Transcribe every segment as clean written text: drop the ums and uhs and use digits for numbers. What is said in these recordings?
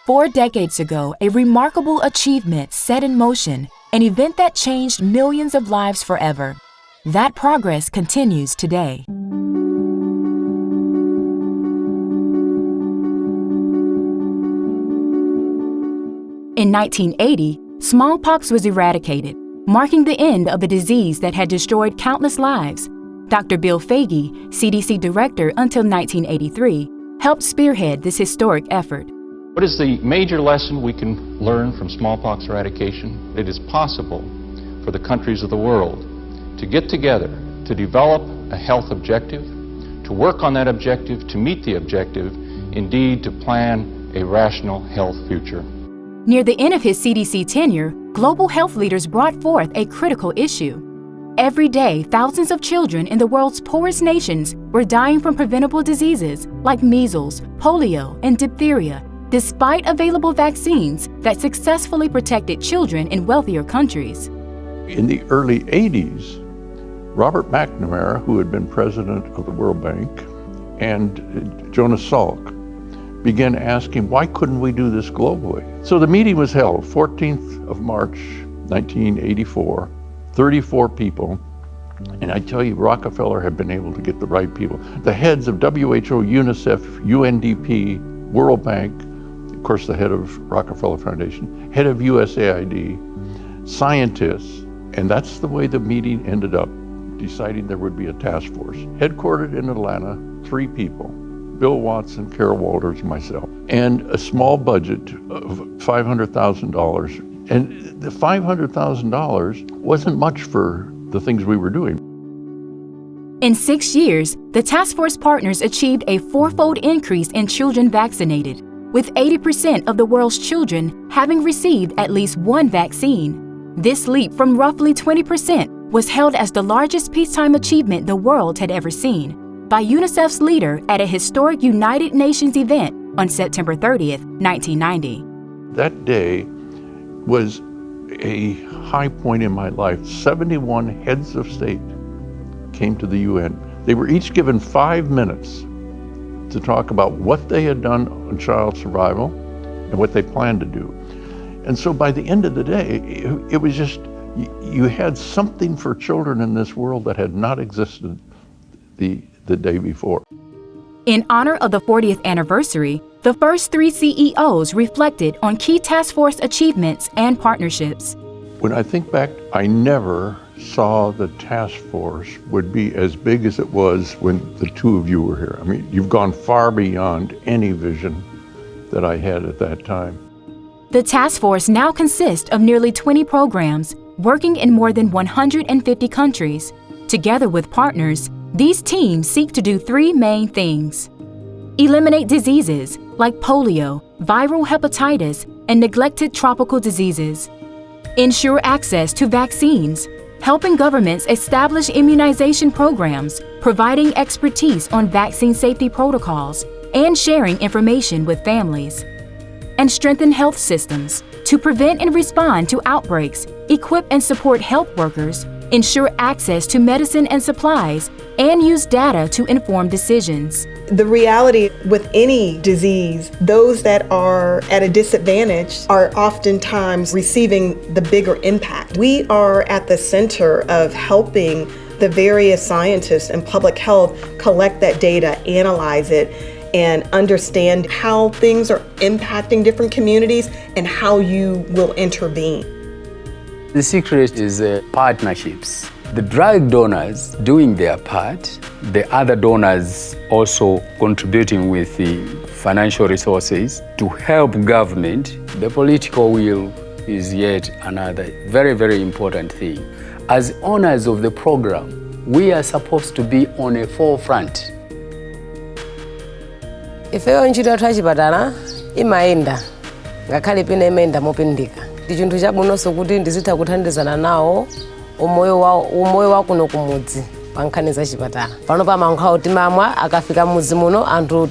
4 decades ago, a remarkable achievement set in motion, an event that changed millions of lives forever. That progress continues today. In 1980, smallpox was eradicated, marking the end of a disease that had destroyed countless lives. Dr. Bill Foege, CDC director until 1983, helped spearhead this historic effort. What is the major lesson we can learn from smallpox eradication? It is possible for the countries of the world to get together, to develop a health objective, to work on that objective, to meet the objective, indeed to plan a rational health future. Near the end of his CDC tenure, global health leaders brought forth a critical issue. Every day, thousands of children in the world's poorest nations were dying from preventable diseases like measles, polio, and diphtheria, despite available vaccines that successfully protected children in wealthier countries. In the early 80s, Robert McNamara, who had been president of the World Bank, and Jonas Salk began asking, why couldn't we do this globally? So the meeting was held 14th of March, 1984, 34 people. And I tell you, Rockefeller had been able to get the right people. The heads of WHO, UNICEF, UNDP, World Bank, of course the head of Rockefeller Foundation, head of USAID, scientists, and that's the way the meeting ended up, deciding there would be a task force. Headquartered in Atlanta, 3 people, Bill Watson, Carol Walters, myself, and a small budget of $500,000. And the $500,000 wasn't much for the things we were doing. In 6 years, the task force partners achieved a 4-fold increase in children vaccinated, with 80% of the world's children having received at least one vaccine. This leap from roughly 20% was hailed as the largest peacetime achievement the world had ever seen by UNICEF's leader at a historic United Nations event on September 30th, 1990. That day was a high point in my life. 71 heads of state came to the UN. They were each given 5 minutes to talk about what they had done on child survival and what they planned to do. And so by the end of the day, it was just, you had something for children in this world that had not existed the day before. In honor of the 40th anniversary, the first 3 CEOs reflected on key task force achievements and partnerships. When I think back, I never saw the task force would be as big as it was when the 2 of you were here. I mean, you've gone far beyond any vision that I had at that time. The task force now consists of nearly 20 programs working in more than 150 countries. Together with partners, these teams seek to do 3 main things: eliminate diseases like polio, viral hepatitis, and neglected tropical diseases; ensure access to vaccines, helping governments establish immunization programs, providing expertise on vaccine safety protocols, and sharing information with families; and strengthen health systems to prevent and respond to outbreaks, equip and support health workers, ensure access to medicine and supplies, and use data to inform decisions. The reality with any disease, those that are at a disadvantage are oftentimes receiving the bigger impact. We are at the center of helping the various scientists and public health collect that data, analyze it, and understand how things are impacting different communities and how you will intervene. The secret is partnerships. The drug donors doing their part, the other donors also contributing with the financial resources to help government. The political will is yet another very, very important thing. As owners of the program, we are supposed to be on a forefront. Ifeyo ntchito twachipatala imayenda ngakhale pena imayenda mopindika. Ndi chinthu chabwinonso kuti ndizitha kuthandizana nawo umoyo wa kuno kumudzi pa nkhani za chipatala. Pano pa mankhawo timamwa akafika mudzi muno anthu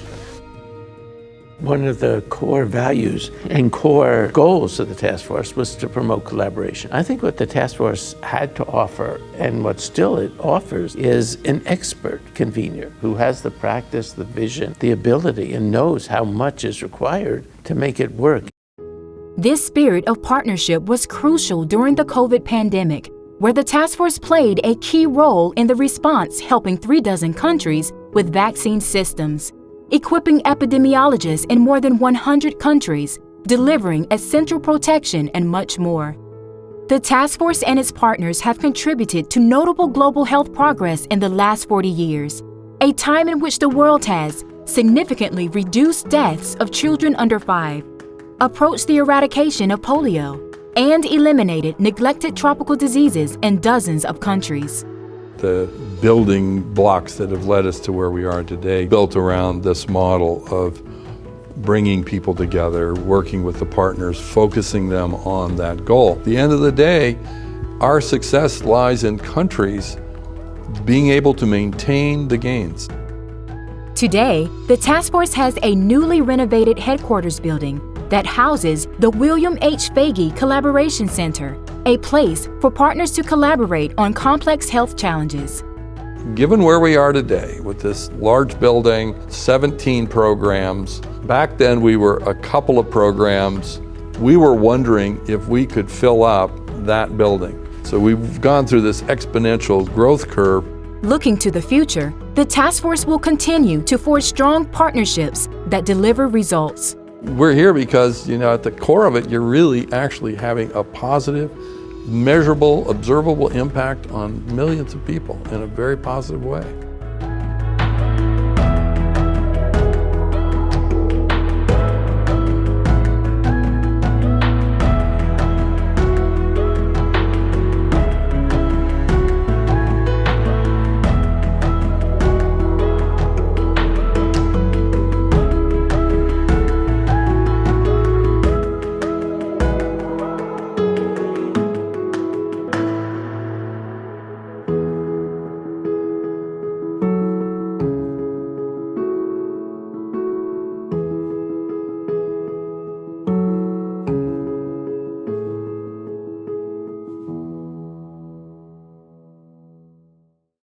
One of the core values and core goals of the task force was to promote collaboration. I think what the task force had to offer, and what still it offers, is an expert convener who has the practice, the vision, the ability, and knows how much is required to make it work. This spirit of partnership was crucial during the COVID pandemic, where the task force played a key role in the response, helping 36 countries with vaccine systems, equipping epidemiologists in more than 100 countries, delivering essential protection, and much more. The task force and its partners have contributed to notable global health progress in the last 40 years, a time in which the world has significantly reduced deaths of children under 5, approached the eradication of polio, and eliminated neglected tropical diseases in dozens of countries. The building blocks that have led us to where we are today built around this model of bringing people together, working with the partners, focusing them on that goal. At the end of the day, our success lies in countries being able to maintain the gains. Today, the task force has a newly renovated headquarters building that houses the William H. Fagey Collaboration Center, a place for partners to collaborate on complex health challenges. Given where we are today with this large building, 17 programs, back then we were a couple of programs, we were wondering if we could fill up that building. So we've gone through this exponential growth curve. Looking to the future, the task force will continue to forge strong partnerships that deliver results. We're here because, at the core of it, you're really actually having a positive, measurable, observable impact on millions of people in a very positive way.